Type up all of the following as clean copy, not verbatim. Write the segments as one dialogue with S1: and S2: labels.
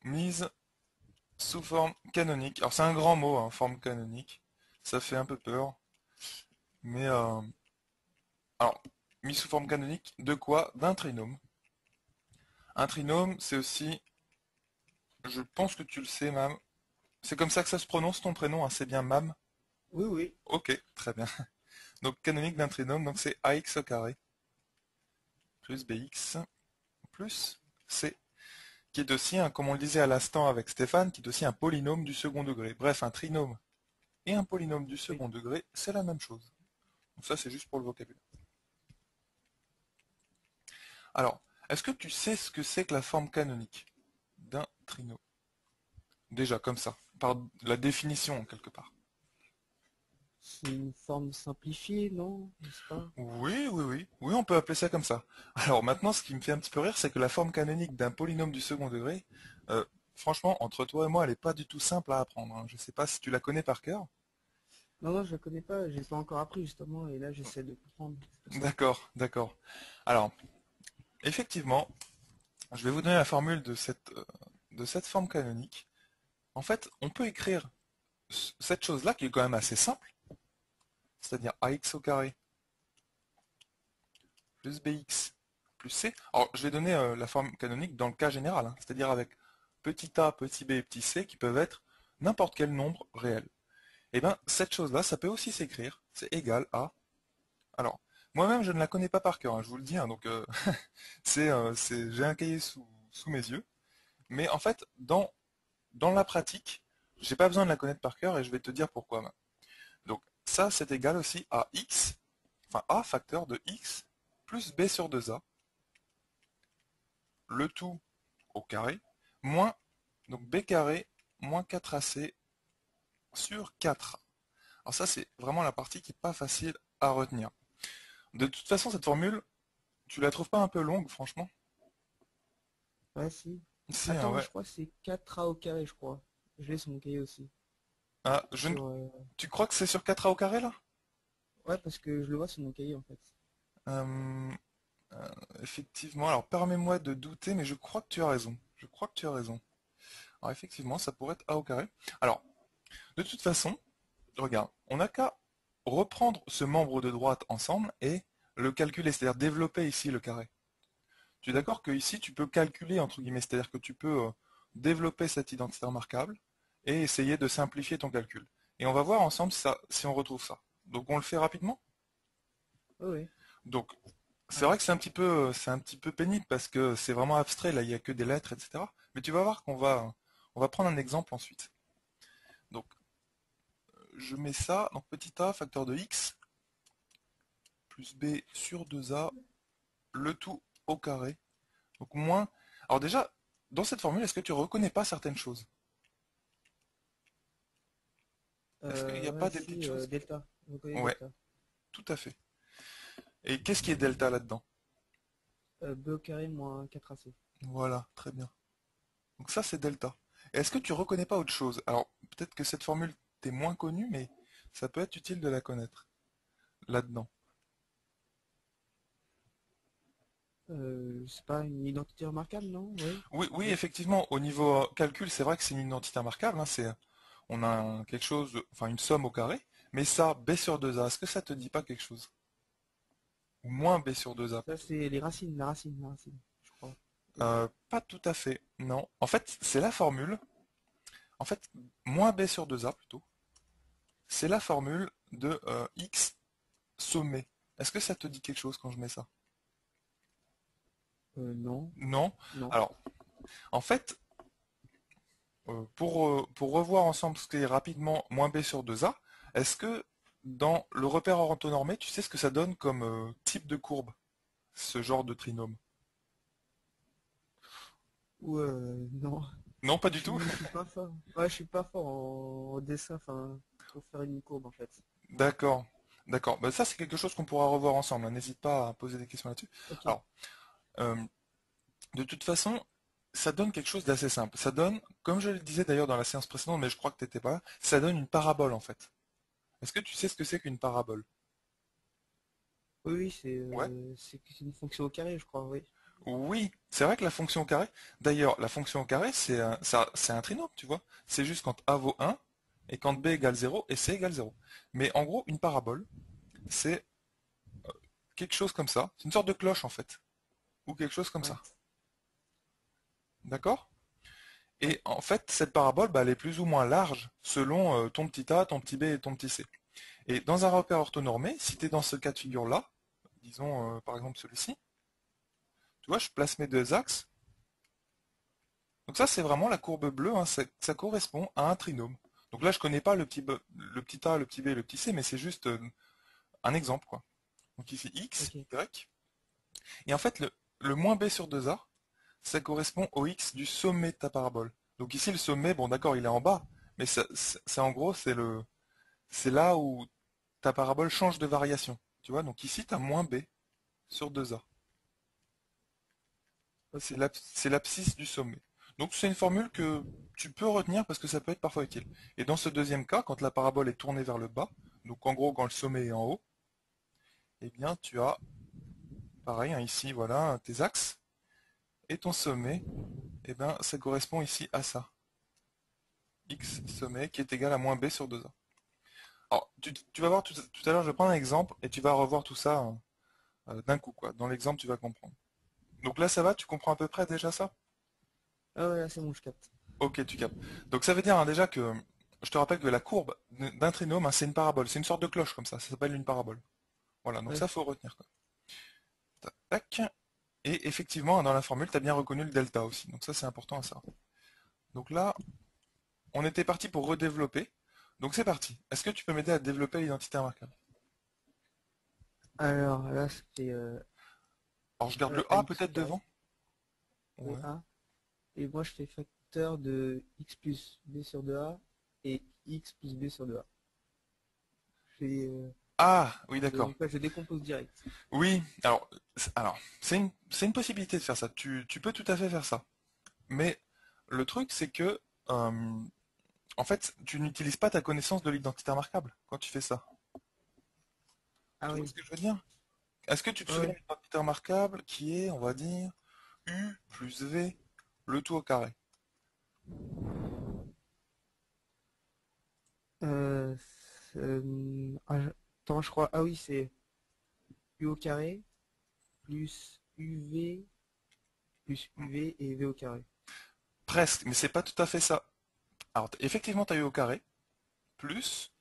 S1: mise sous forme canonique. Alors c'est un grand mot, hein, forme canonique. Ça fait un peu peur. Mais alors, mise sous forme canonique de quoi? D'un trinôme. Un trinôme, c'est aussi, je pense que tu le sais, Mam. C'est comme ça que ça se prononce ton prénom, hein, c'est bien Mam.
S2: Oui, oui.
S1: Ok, très bien. Donc canonique d'un trinôme, donc c'est ax au carré plus bx plus c, qui est aussi, comme on le disait à l'instant avec Stéphane, qui est aussi un polynôme du second degré. Bref, un trinôme et un polynôme du
S2: Oui.
S1: second degré, c'est la même chose. Donc ça, c'est juste pour le vocabulaire. Alors, est-ce que tu sais ce que c'est que la forme canonique d'un trinôme? Déjà, comme ça, par la définition, quelque part.
S2: C'est une forme simplifiée, non? N'est-ce pas?
S1: Oui, oui, oui. Oui, on peut appeler ça comme ça. Alors maintenant, ce qui me fait un petit peu rire, c'est que la forme canonique d'un polynôme du second degré, euh, franchement, entre toi et moi, elle n'est pas du tout simple à apprendre, hein. Je ne sais pas si tu la connais par cœur.
S2: Non, non, je la connais pas. J'ai pas encore appris justement, et là j'essaie de comprendre. C'est pour ça.
S1: D'accord, d'accord. Alors, effectivement, je vais vous donner la formule de cette forme canonique. En fait, on peut écrire cette chose-là, qui est quand même assez simple, c'est-à-dire ax au carré plus bx plus c. Alors, je vais donner la forme canonique dans le cas général, hein, c'est-à-dire avec petit a, petit b et petit c qui peuvent être n'importe quel nombre réel. Et bien, cette chose-là, ça peut aussi s'écrire, c'est égal à... Alors, moi-même, je ne la connais pas par cœur, hein, je vous le dis, hein, donc j'ai un cahier sous mes yeux, mais en fait, dans la pratique, j'ai pas besoin de la connaître par cœur et je vais te dire pourquoi. Donc, ça, c'est égal aussi à x, enfin a facteur de x plus b sur 2a, le tout au carré, moins, donc b carré, moins 4ac sur 4. Alors ça, c'est vraiment la partie qui n'est pas facile à retenir. De toute façon, cette formule, tu la trouves pas un peu longue, franchement?
S2: Ouais, si.
S1: Si, hein,
S2: Attends,
S1: ouais.
S2: je crois que c'est 4A au carré, je crois. Je l'ai sur mon cahier aussi.
S1: Ah,
S2: Sur,
S1: tu crois que c'est sur 4a au carré, là?
S2: Ouais, parce que je le vois sur mon cahier en fait.
S1: Euh, Effectivement, alors permets-moi de douter, mais je crois que tu as raison. Je crois que tu as raison. Alors effectivement, ça pourrait être a au carré. Alors, de toute façon, regarde, on n'a qu'à reprendre ce membre de droite ensemble et le calculer, c'est-à-dire développer ici le carré. Tu es
S2: Oui.
S1: d'accord que ici tu peux calculer entre guillemets, c'est-à-dire que tu peux développer cette identité remarquable et essayer de simplifier ton calcul. Et on va voir ensemble si on retrouve ça. Donc on le fait rapidement.
S2: Oui, oui.
S1: Donc c'est vrai
S2: Alors,
S1: que c'est un petit peu pénible parce que c'est vraiment abstrait, là il n'y a que des lettres, etc. Mais tu vas voir on va prendre un exemple ensuite. Donc je mets ça, donc petit a facteur de x plus b sur 2a, le tout au carré. Donc moins. Alors déjà, dans cette formule, est-ce que tu reconnais pas certaines choses? Est-ce qu'il n'y a
S2: ouais,
S1: pas des petites
S2: si,
S1: choses qui...
S2: delta. On reconnaît
S1: Ouais,
S2: delta.
S1: tout à fait. Et qu'est-ce qui est delta là-dedans?
S2: B au carré moins 4AC.
S1: Voilà, très bien. Donc ça, c'est delta. Et est-ce que tu reconnais pas autre chose? Alors, peut-être que cette formule t'est moins connue, mais ça peut être utile de la connaître là-dedans.
S2: C'est pas une identité remarquable, non? Oui.
S1: Oui, oui,
S2: B.
S1: effectivement, au niveau calcul, c'est vrai que c'est une identité remarquable, hein, on a quelque chose, enfin une somme au carré, mais ça, b sur 2a, est-ce que ça te dit pas quelque chose? Ou moins b sur 2a
S2: Ça,
S1: plutôt?
S2: c'est les racines, la racine, je crois.
S1: Pas tout à fait, non. En fait, c'est la formule, en fait, moins b sur 2a plutôt, c'est la formule de x sommé. Est-ce que ça te dit quelque chose quand je mets ça?
S2: Non.
S1: Non.
S2: Non.
S1: Alors, en fait, pour revoir ensemble ce qui est rapidement moins b sur 2a, est-ce que dans le repère orthonormé, tu sais ce que ça donne comme type de courbe, ce genre de trinôme?
S2: Ou non.
S1: Non, pas du tout.
S2: Je suis pas fort. Ouais, je suis pas fort en dessin, enfin, pour faire une courbe en fait.
S1: D'accord. D'accord. Bah, ça, c'est quelque chose qu'on pourra revoir ensemble, hein. N'hésite pas à poser des questions là-dessus.
S2: Ok.
S1: Alors, euh, de toute façon, ça donne quelque chose d'assez simple. Ça donne, comme je le disais d'ailleurs dans la séance précédente, mais je crois que tu n'étais pas là, ça donne une parabole en fait. Est-ce que tu sais ce que c'est qu'une parabole?
S2: Oui, oui,
S1: Ouais.
S2: c'est une fonction au carré, je crois, oui.
S1: Oui, c'est vrai que la fonction au carré, d'ailleurs, la fonction au carré, c'est un trinôme, tu vois. C'est juste quand a vaut 1 et quand b égale 0 et c égale 0. Mais en gros, une parabole, c'est quelque chose comme ça. C'est une sorte de cloche en fait, ou quelque chose comme
S2: Ouais,
S1: ça. D'accord?
S2: ouais.
S1: Et en fait, cette parabole, bah, elle est plus ou moins large selon ton petit a, ton petit b et ton petit c. Et dans un repère orthonormé, si tu es dans ce cas de figure-là, disons par exemple celui-ci, tu vois, je place mes deux axes. Donc ça, c'est vraiment la courbe bleue, hein, ça correspond à un trinôme. Donc là, je connais pas le petit a, le petit b et le petit c, mais c'est juste un exemple, quoi. Donc ici, x,
S2: Ok.
S1: y. Et en fait, le moins b sur 2a, ça correspond au x du sommet de ta parabole. Donc ici, le sommet, bon d'accord, il est en bas, mais en gros, c'est là où ta parabole change de variation. Tu vois, donc ici, tu as moins b sur 2a.
S2: Ok.
S1: C'est l'abscisse du sommet. Donc c'est une formule que tu peux retenir parce que ça peut être parfois utile. Et dans ce deuxième cas, quand la parabole est tournée vers le bas, donc en gros quand le sommet est en haut, eh bien tu as, pareil, hein, ici, voilà, tes axes, et ton sommet, eh bien ça correspond ici à ça. X sommet qui est égal à moins b sur 2a. Alors, tu vas voir tout à l'heure, je vais prendre un exemple et tu vas revoir tout ça d'un coup, quoi. Dans l'exemple, tu vas comprendre. Donc là, ça va, tu comprends à peu près déjà ça?
S2: Ah ouais, là, c'est bon, je capte.
S1: Ok, tu captes. Donc ça veut dire hein, déjà que, je te rappelle que la courbe d'un trinôme, hein, c'est une parabole, c'est une sorte de cloche comme ça s'appelle une parabole. Voilà, donc
S2: Ouais.
S1: ça faut retenir quoi. Tac. Et effectivement, dans la formule, tu as bien reconnu le delta aussi, donc ça c'est important à ça. Donc là, on était parti pour redévelopper. Donc c'est parti. Est-ce que tu peux m'aider à développer l'identité remarquable?
S2: Alors là, c'était
S1: Alors je garde le A
S2: ax au
S1: peut-être
S2: carré.
S1: devant.
S2: Oui,
S1: Ouais.
S2: A. Et moi, je fais facteur de x plus b sur 2a et x plus b sur 2a. Je fais,
S1: Ah, oui d'accord.
S2: donc là, je décompose direct.
S1: Oui, alors c'est une possibilité de faire ça. Tu peux tout à fait faire ça. Mais le truc c'est que en fait, tu n'utilises pas ta connaissance de l'identité remarquable quand tu fais ça.
S2: Ah
S1: Tu vois
S2: oui.
S1: ce que je veux dire? Est-ce que tu te
S2: Ouais,
S1: souviens
S2: ouais.
S1: de l'identité remarquable qui est, on va dire, U plus V, le tout au carré?
S2: Euh, attends, je crois. Ah oui, c'est u au carré plus uv plus uv et v au carré.
S1: Presque, mais c'est pas tout à fait ça. Alors, effectivement, tu as U au carré, plus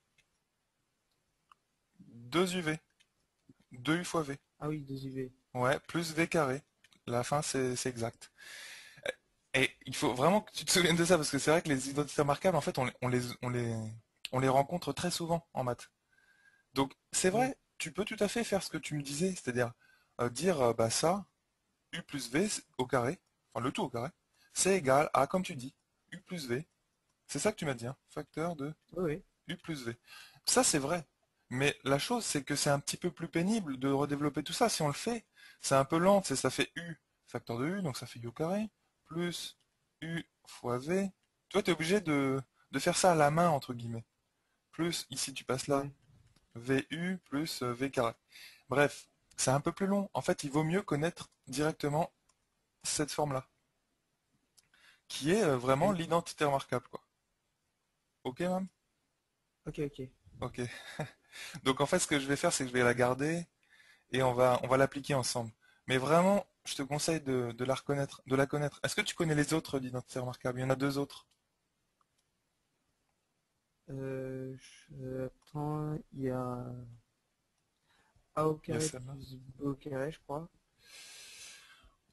S1: 2UV, 2U fois V.
S2: Ah oui, 2uv.
S1: Ouais, plus V carré. La fin, c'est exact. Et il faut vraiment que tu te souviennes de ça, parce que c'est vrai que les identités remarquables, en fait, on les rencontre très souvent en maths. Donc, c'est
S2: Ouais.
S1: vrai, tu peux tout à fait faire ce que tu me disais, c'est-à-dire dire bah ça, U plus V au carré, enfin le tout au carré, c'est égal à, comme tu dis, U plus V. C'est ça que tu m'as dit, hein, facteur de
S2: Ouais, ouais.
S1: U plus V. Ça, c'est vrai. Mais la chose, c'est que c'est un petit peu plus pénible de redévelopper tout ça. Si on le fait, c'est un peu lent, ça fait U, facteur de U, donc ça fait U au carré, plus U fois V. Toi, tu es obligé de faire ça à la main, entre guillemets. Plus, ici, tu passes là,
S2: Ouais.
S1: VU plus V carré. Bref, c'est un peu plus long. En fait, il vaut mieux connaître directement cette forme-là, qui est vraiment
S2: Ok,
S1: l'identité remarquable, quoi. Ok, même.
S2: ok, ok.
S1: Ok. Donc en fait, ce que je vais faire, c'est que je vais la garder et on va l'appliquer ensemble. Mais vraiment, je te conseille de la reconnaître, de la connaître. Est-ce que tu connais les autres d'identité remarquable? Il y en a deux autres.
S2: Attends, il y a a au
S1: Il y a
S2: carré
S1: celle-là.
S2: plus b au carré, je crois.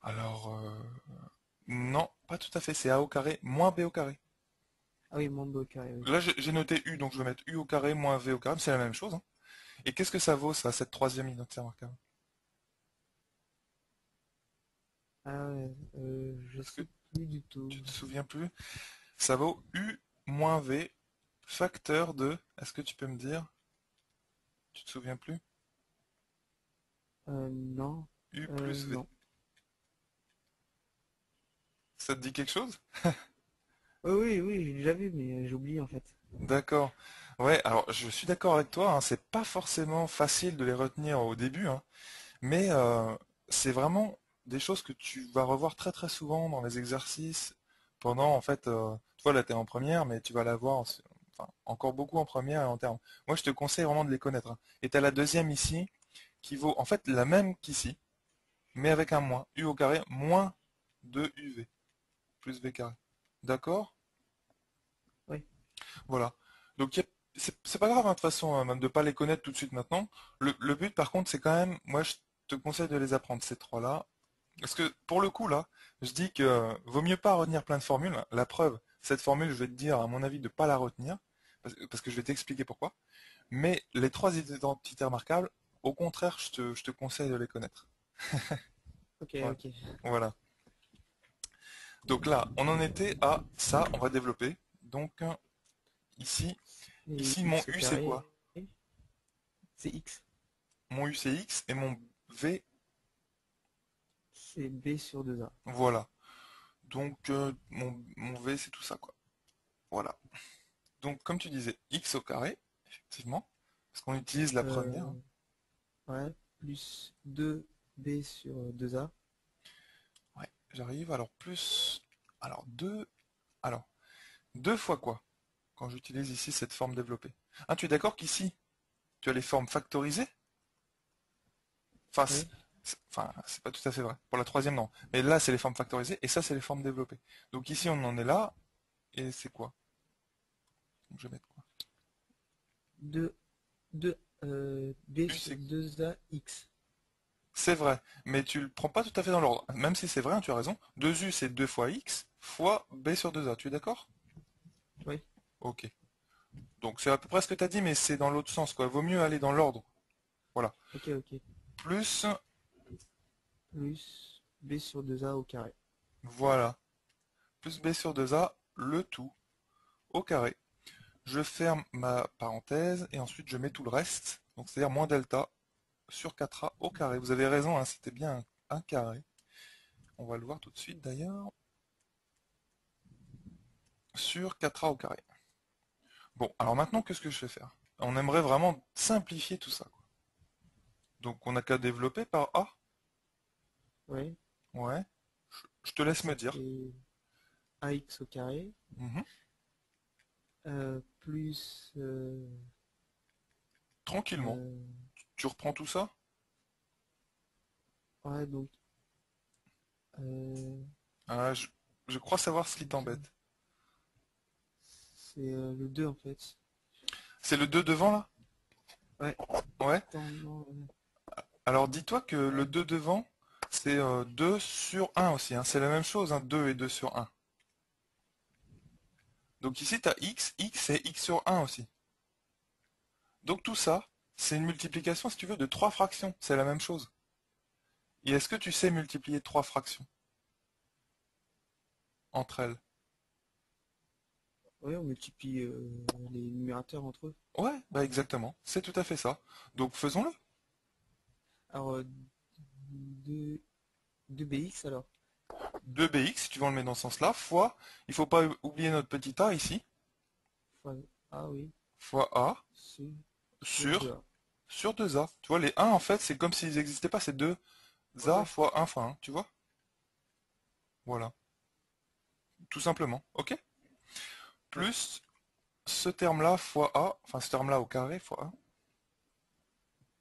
S1: Alors, non, pas tout à fait. C'est A au carré moins B au carré.
S2: Ah oui, moins b au carré, oui.
S1: Là, j'ai noté U, donc je vais mettre U au carré moins V au carré. C'est la même chose, hein. Et qu'est-ce que ça vaut, ça, cette troisième identité remarquable?
S2: Ah ouais, je
S1: Est-ce que
S2: sais plus du tout.
S1: tu te souviens plus? Ça vaut U moins V facteur de... Est-ce que tu peux me dire? Tu te souviens plus?
S2: Non.
S1: U plus V.
S2: Non.
S1: Ça te dit quelque chose?
S2: Oui, oui, oui, j'ai déjà vu, mais j'ai oublié en fait.
S1: D'accord. Ouais, alors je suis d'accord avec toi, hein, c'est pas forcément facile de les retenir au début, hein, mais c'est vraiment des choses que tu vas revoir très très souvent dans les exercices pendant, en fait, tu vois, là, tu es en première, mais tu vas la voir enfin, encore beaucoup en première et en termes. Moi, je te conseille vraiment de les connaître, hein. Et tu as la deuxième ici, qui vaut, en fait, la même qu'ici, mais avec un moins. U au carré moins 2UV, plus V carré. D'accord?
S2: Oui.
S1: Voilà. Donc, c'est pas grave, hein, de toute façon, hein, même de pas les connaître tout de suite maintenant. Le but, par contre, c'est quand même, moi, je te conseille de les apprendre, ces trois-là. Parce que, pour le coup, là, je dis que vaut mieux pas retenir plein de formules. La preuve, cette formule, je vais te dire, à mon avis, de pas la retenir, parce que je vais t'expliquer pourquoi. Mais les trois identités remarquables, au contraire, je te conseille de les connaître.
S2: Ok,
S1: Ouais.
S2: ok.
S1: Voilà. Donc là, on en était à ça, on va développer. Donc, ici,
S2: Et
S1: ici, mon
S2: x au
S1: U, c'est quoi?
S2: carré, c'est x.
S1: Mon U, c'est X, et mon V,
S2: C'est b sur 2a.
S1: voilà. Donc, mon V, c'est tout ça, quoi. Voilà. Donc, comme tu disais, X au carré, effectivement, parce qu'on utilise la première,
S2: Euh,
S1: hein.
S2: ouais, plus 2b sur 2a.
S1: Ouais, j'arrive. Alors, plus... Alors, 2... Alors, 2 fois quoi? Quand j'utilise ici cette forme développée. Ah, tu es d'accord qu'ici, tu as les formes factorisées? Enfin,
S2: Oui.
S1: enfin, c'est pas tout à fait vrai. Pour la troisième, non. Mais là, c'est les formes factorisées, et ça, c'est les formes développées. Donc ici, on en est là, et c'est quoi? Donc, je vais mettre quoi?
S2: 2, 2 b
S1: U,
S2: sur
S1: c'est...
S2: 2a x.
S1: C'est vrai, mais tu le prends pas tout à fait dans l'ordre. Même si c'est vrai, hein, tu as raison. 2U, c'est 2 fois X, fois B sur 2A. Tu es d'accord?
S2: Oui.
S1: Ok. Donc c'est à peu près ce que tu as dit, mais c'est dans l'autre sens, quoi. Vaut mieux aller dans l'ordre. Voilà.
S2: Ok, ok.
S1: Plus,
S2: Plus b sur 2a au carré.
S1: voilà. Plus B sur 2A, le tout, au carré. Je ferme ma parenthèse, et ensuite je mets tout le reste. Donc c'est-à-dire moins delta sur 4A au carré. Vous avez raison, hein, c'était bien un carré. On va le voir tout de suite d'ailleurs. Sur 4A au carré. Bon, alors maintenant, qu'est-ce que je vais faire? On aimerait vraiment simplifier tout ça, quoi. Donc on n'a qu'à développer par A.
S2: Oui.
S1: Ouais. Je te laisse me
S2: Ça
S1: dire.
S2: fait ax au carré.
S1: Mhm.
S2: Plus...
S1: Tranquillement.
S2: euh,
S1: Tu reprends tout ça?
S2: ouais, donc... euh,
S1: Ah, je crois savoir ce qui t'embête.
S2: c'est le 2 en fait.
S1: C'est le 2 devant là?
S2: Ouais.
S1: Ouais.
S2: Attends, non,
S1: Alors dis-toi que le 2 devant, c'est 2 sur 1 aussi, hein. C'est la même chose, hein, 2 et 2 sur 1. Donc ici, tu as x c'est x sur 1 aussi. Donc tout ça, c'est une multiplication, si tu veux, de 3 fractions. C'est la même chose. Et est-ce que tu sais multiplier 3 fractions entre elles?
S2: ouais, on multiplie les numérateurs entre eux.
S1: Ouais, bah exactement. C'est tout à fait ça. Donc faisons-le.
S2: Alors, 2, 2bx alors.
S1: 2bx, si tu veux on le met dans ce sens-là, fois, il faut pas oublier notre petit a ici,
S2: Fois a, oui.
S1: fois a,
S2: Sur, sur
S1: sur,
S2: 2a.
S1: sur 2a. Tu vois, les 1, en fait, c'est comme s'ils n'existaient pas, c'est 2
S2: Ouais,
S1: a
S2: ouais.
S1: fois 1 fois 1, tu vois? Voilà, tout simplement, ok?
S2: Ouais.
S1: Plus ce terme-là fois a, enfin ce terme-là au carré fois a.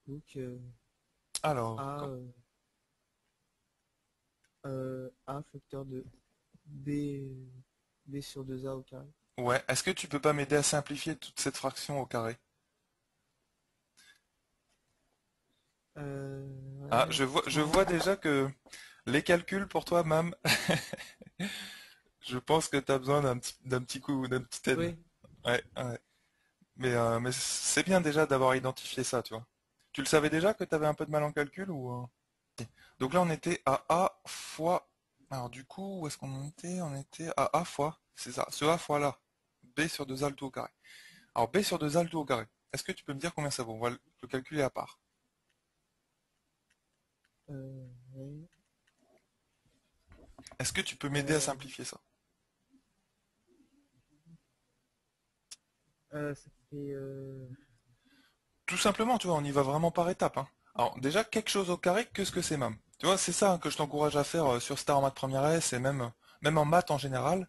S2: Donc,
S1: Alors,
S2: a, a facteur de b sur 2a au carré.
S1: ouais, est-ce que tu peux pas m'aider à simplifier toute cette fraction au carré? Ah,
S2: Ouais,
S1: je
S2: attends.
S1: vois déjà que les calculs pour toi, Mam, je pense que tu as besoin d'un petit coup, d'un petit aide.
S2: Oui.
S1: Ouais, ouais. Mais c'est bien déjà d'avoir identifié ça, tu vois. Tu le savais déjà que tu avais un peu de mal en calcul ou Donc là, on était à A fois... Alors du coup, où est-ce qu'on en était? On était à A fois... C'est ça, ce A fois là. B sur 2A le tout au carré. Alors B sur 2A le tout au carré. Est-ce que tu peux me dire combien ça vaut? On va le calculer à part.
S2: Ouais.
S1: Est-ce que tu peux m'aider à
S2: Euh,
S1: simplifier ça?
S2: ça fait...
S1: Tout simplement, tu vois, on y va vraiment par étapes, hein. Alors déjà, quelque chose au carré, qu'est-ce que c'est, Mam? Tu vois, c'est ça que je t'encourage à faire sur Star en maths première S et même en maths en général.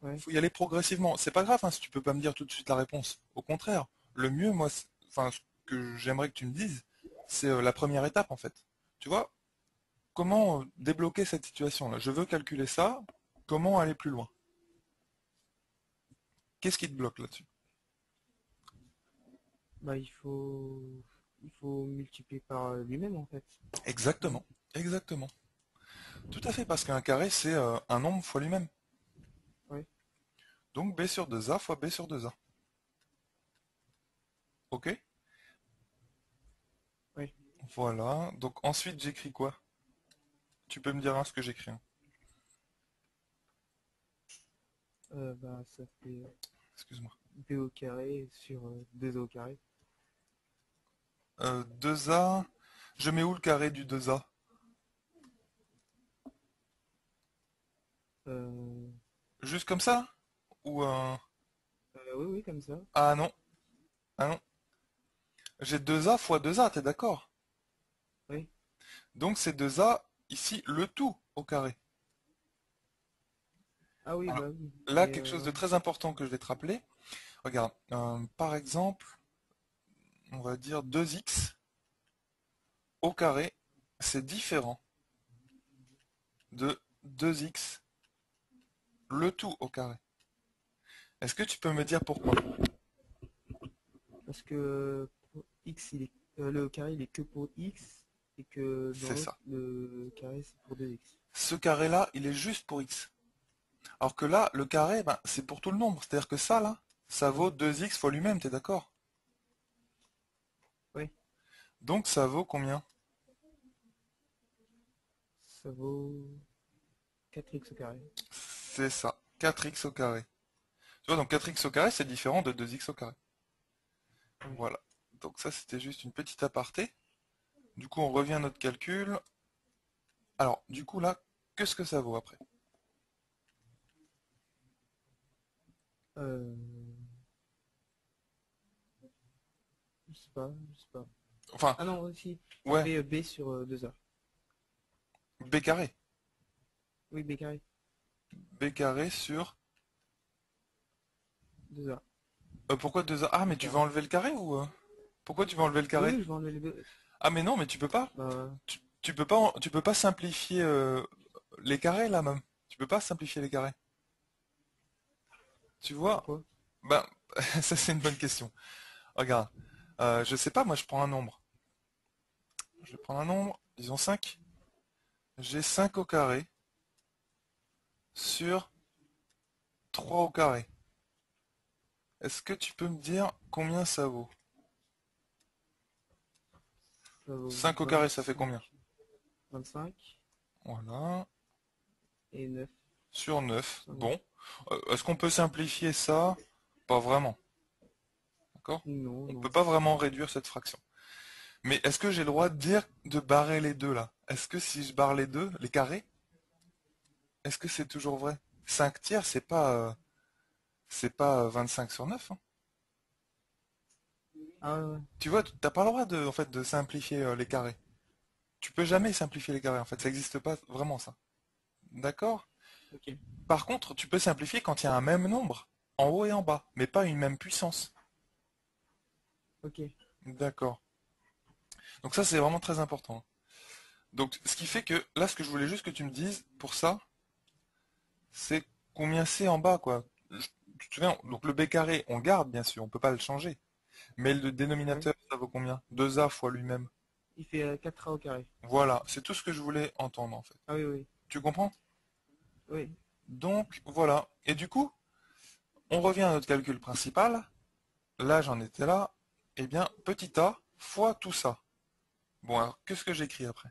S2: Ouais.
S1: Faut y aller progressivement. C'est pas grave hein, si tu peux pas me dire tout de suite la réponse. Au contraire, le mieux, moi, enfin, ce que j'aimerais que tu me dises, c'est la première étape en fait. Tu vois, comment débloquer cette situation-là? Je veux calculer ça. Comment aller plus loin? Qu'est-ce qui te bloque là-dessus?
S2: Bah, il faut multiplier par lui-même en fait.
S1: Exactement. Exactement. Tout à fait, parce qu'un carré, c'est un nombre fois lui-même.
S2: Ouais.
S1: Donc b sur 2a fois b sur 2a. Ok?
S2: Ouais.
S1: Voilà. Donc ensuite, j'écris quoi? Tu peux me dire hein, ce que j'écris, hein.
S2: Bah, ça fait
S1: Excuse-moi.
S2: b au carré sur 2a au carré.
S1: 2a. Je mets où le carré du 2a?
S2: Euh,
S1: Juste comme ça? Ou
S2: oui, oui, comme ça.
S1: Ah non. Ah non. J'ai 2a fois 2a, t'es d'accord?
S2: Oui.
S1: Donc c'est 2a, ici, le tout au carré.
S2: Ah oui,
S1: Alors,
S2: bah oui.
S1: là,
S2: Mais
S1: quelque chose de
S2: ouais.
S1: très important que je vais te rappeler. Regarde, par exemple, on va dire 2x au carré, c'est différent de 2x le tout au carré. Est-ce que tu peux me dire pourquoi?
S2: Parce que pour x, le carré, il est que pour x, et que dans
S1: C'est
S2: l'autre,
S1: ça.
S2: le carré, c'est pour 2x.
S1: Ce carré-là, il est juste pour x. Alors que là, le carré, ben, c'est pour tout le nombre. C'est-à-dire que ça, là, ça vaut 2x fois lui-même, t'es d'accord?
S2: Oui,
S1: Donc ça vaut combien?
S2: ça vaut 4x au carré.
S1: C'est ça, 4x au carré. Tu vois, donc 4x au carré, c'est différent de 2x au carré.
S2: Ouais.
S1: Voilà. Donc ça, c'était juste une petite aparté. Du coup, on revient à notre calcul. Alors, du coup, là, qu'est-ce que ça vaut après?
S2: Euh, je sais pas, je sais pas.
S1: Enfin,
S2: Ah non, aussi, ça
S1: ouais,
S2: fait b sur 2a.
S1: b carré.
S2: Oui, b carré,
S1: B carré sur...
S2: 2a.
S1: pourquoi 2a? Ah, mais tu veux
S2: Carré.
S1: enlever le carré ou... Pourquoi tu veux enlever le
S2: Oui,
S1: carré?
S2: oui, je vais enlever les deux.
S1: Ah, mais non, mais tu peux pas.
S2: Bah,
S1: Tu peux pas simplifier les carrés, là, même. Tu peux pas simplifier les carrés. Tu vois?
S2: pourquoi?
S1: Ben, ça, c'est une bonne question. Regarde. Je sais pas, moi, je prends un nombre. Je vais prendre un nombre, disons 5. J'ai 5 au carré sur 3 au carré. Est-ce que tu peux me dire combien ça vaut?
S2: Ça vaut
S1: 5 au carré, ça fait
S2: 25,
S1: combien?
S2: 25
S1: Voilà.
S2: et 9
S1: Sur 9.
S2: sur 9.
S1: Bon. Est-ce qu'on peut simplifier ça? Pas vraiment. D'accord?
S2: Non,
S1: On peut
S2: non.
S1: pas vraiment réduire cette fraction. Mais est-ce que j'ai le droit de dire de barrer les deux là? Est-ce que si je barre les deux, les carrés, est-ce que c'est toujours vrai? 5 tiers, c'est pas 25 sur 9, hein.
S2: Ah ouais, ouais.
S1: Tu vois, t'as pas le droit de, en fait, de simplifier les carrés. Tu peux jamais simplifier les carrés, en fait, ça n'existe pas vraiment ça. D'accord?
S2: Ok,
S1: Par contre, tu peux simplifier quand il y a un même nombre, en haut et en bas, mais pas une même puissance.
S2: ok.
S1: D'accord. Donc ça, c'est vraiment très important. Donc, ce qui fait que, là, ce que je voulais juste que tu me dises, pour ça, c'est combien c'est en bas, quoi. Tu te souviens, donc le b carré, on garde, bien sûr, on peut pas le changer. Mais le
S2: Ouais.
S1: dénominateur, ça vaut combien? 2a fois lui-même.
S2: Il fait 4a au carré.
S1: Voilà, c'est tout ce que je voulais entendre, en fait.
S2: Ah oui, oui.
S1: Tu comprends?
S2: Oui.
S1: Donc, voilà. Et du coup, on revient à notre calcul principal. Là, j'en étais là. Eh bien, petit a fois tout ça. Bon, alors, qu'est-ce que j'écris après?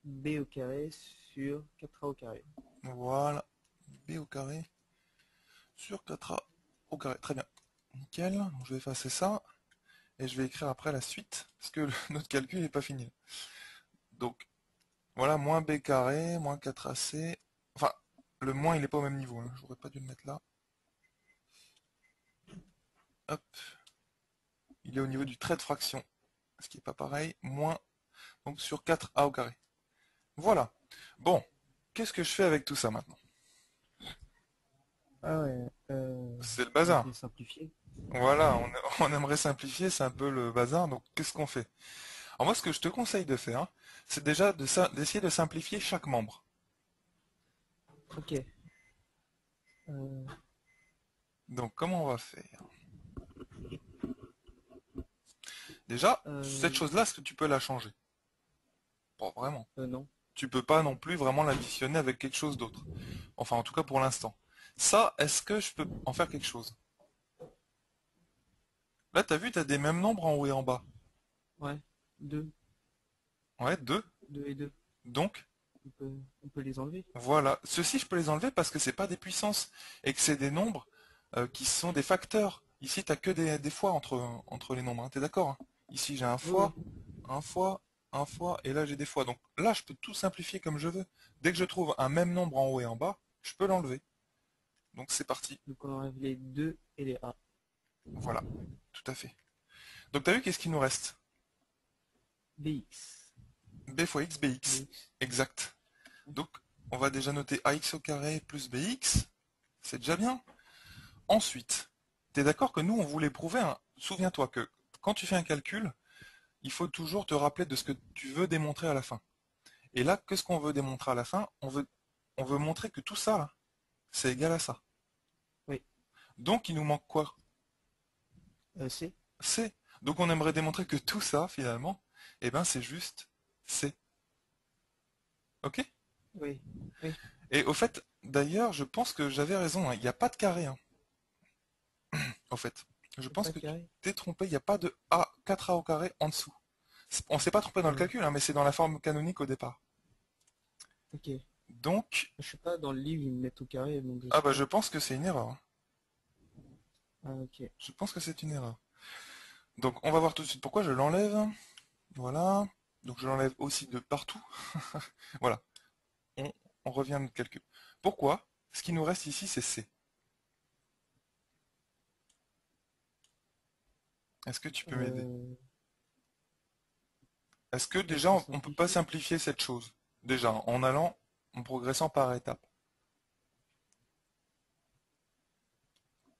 S2: B au carré sur 4a au carré.
S1: Voilà. B au carré sur 4a au carré. Très bien. Nickel. Donc, je vais effacer ça. Et je vais écrire après la suite. Parce que notre calcul n'est pas fini. Donc, voilà, moins b carré, moins 4ac. Enfin, le moins, il n'est pas au même niveau, hein. J'aurais pas dû le mettre là. Hop. Il est au niveau du trait de fraction. Ce qui n'est pas pareil. Moins. donc sur 4a au carré. Voilà. Bon, qu'est-ce que je fais avec tout ça maintenant?
S2: Ah ouais,
S1: C'est le
S2: on
S1: bazar.
S2: peut simplifier.
S1: Voilà, on aimerait simplifier, c'est un peu le bazar, donc qu'est-ce qu'on fait? Alors moi, ce que je te conseille de faire, c'est déjà d'essayer de simplifier chaque membre.
S2: Ok. Euh,
S1: Donc comment on va faire? Déjà, cette
S2: euh,
S1: chose-là, est-ce que tu peux la changer? Pas vraiment.
S2: non.
S1: Tu peux pas non plus vraiment l'additionner avec quelque chose d'autre. Enfin, en tout cas pour l'instant. Ça, est-ce que je peux en faire quelque chose? Là, t'as vu, t'as des mêmes nombres en haut et en bas.
S2: Ouais. Deux.
S1: Ouais, 2.
S2: Deux et deux.
S1: Donc,
S2: On peut les enlever.
S1: voilà. Ceux-ci, je peux les enlever parce que c'est pas des puissances et que c'est des nombres qui sont des facteurs. Ici, t'as que des fois entre les nombres, hein. T'es d'accord, hein? Ici, j'ai
S2: Oui, oui.
S1: un fois, un fois, et là, j'ai des fois. Donc là, je peux tout simplifier comme je veux. Dès que je trouve un même nombre en haut et en bas, je peux l'enlever. Donc c'est parti.
S2: Donc on enlève les 2 et les A.
S1: Voilà, tout à fait. Donc t'as vu qu'est-ce qu'il nous reste?
S2: BX.
S1: B fois x, bx.
S2: BX.
S1: Exact. Donc on va déjà noter ax au carré plus bx. C'est déjà bien. Ensuite, t'es d'accord que nous on voulait prouver un... Souviens-toi que quand tu fais un calcul, il faut toujours te rappeler de ce que tu veux démontrer à la fin. Et là, qu'est-ce qu'on veut démontrer à la fin? On veut montrer que tout ça, là, c'est égal à ça.
S2: Oui.
S1: Donc il nous manque quoi?
S2: C.
S1: C. Donc on aimerait démontrer que tout ça, finalement, eh ben c'est juste C. Ok?
S2: Oui. Oui.
S1: Et au fait, d'ailleurs, je pense que j'avais raison, hein. Il n'y a pas de carré, hein, au fait. Je
S2: Y a
S1: pense
S2: pas de
S1: que tu
S2: carré.
S1: t'es trompé, il n'y a pas de A, 4A au carré en dessous. On s'est pas trompé dans le
S2: Euh,
S1: calcul, hein, mais c'est dans la forme canonique au départ.
S2: ok.
S1: Donc,
S2: Je sais pas, dans le livre, ils me mettent au carré, donc je
S1: ah
S2: sais
S1: bah
S2: pas.
S1: je pense que c'est une erreur, hein.
S2: Ah, ok.
S1: Je pense que c'est une erreur. Donc on va voir tout de suite pourquoi je l'enlève. Voilà. Donc je l'enlève aussi de partout. Voilà. On, on revient à notre calcul. Pourquoi? Ce qui nous reste ici, c'est C. Est-ce que tu peux m'aider?
S2: Euh,
S1: Est-ce que
S2: on
S1: déjà
S2: peut
S1: on peut pas
S2: simplifier.
S1: simplifier cette chose? Déjà, en allant, en progressant par étapes.